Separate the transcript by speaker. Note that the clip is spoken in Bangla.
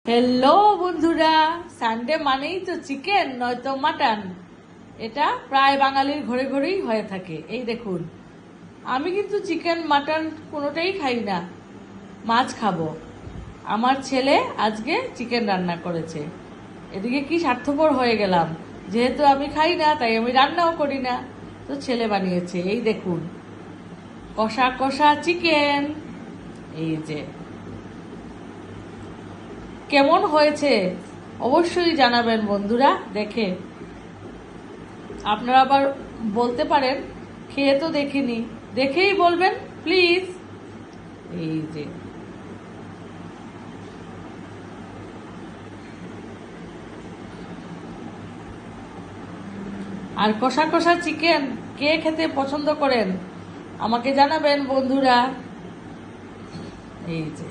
Speaker 1: হ্যালো বন্ধুরা, সানডে মানেই তো চিকেন নয়তো মাটন। এটা প্রায় বাঙালির ঘরে ঘরেই হয়ে থাকে। এই দেখুন, আমি কিন্তু চিকেন মাটন কোনোটাই খাই না, মাছ খাবো। আমার ছেলে আজকে চিকেন রান্না করেছে। এদিকে কি স্বার্থপর হয়ে গেলাম, যেহেতু আমি খাই না তাই আমি রান্নাও করি না, তো ছেলে বানিয়েছে। এই দেখুন, কষা কষা চিকেন। এই যে কেমন হয়েছে অবশ্যই জানাবেন বন্ধুরা। দেখে আপনারা আবার বলতে পারেন খেয়ে তো দেখিনি, দেখেই বলবেন প্লিজ। এই যে আর কষা কষা চিকেন কে খেতে পছন্দ করেন আমাকে জানাবেন বন্ধুরা। এই যে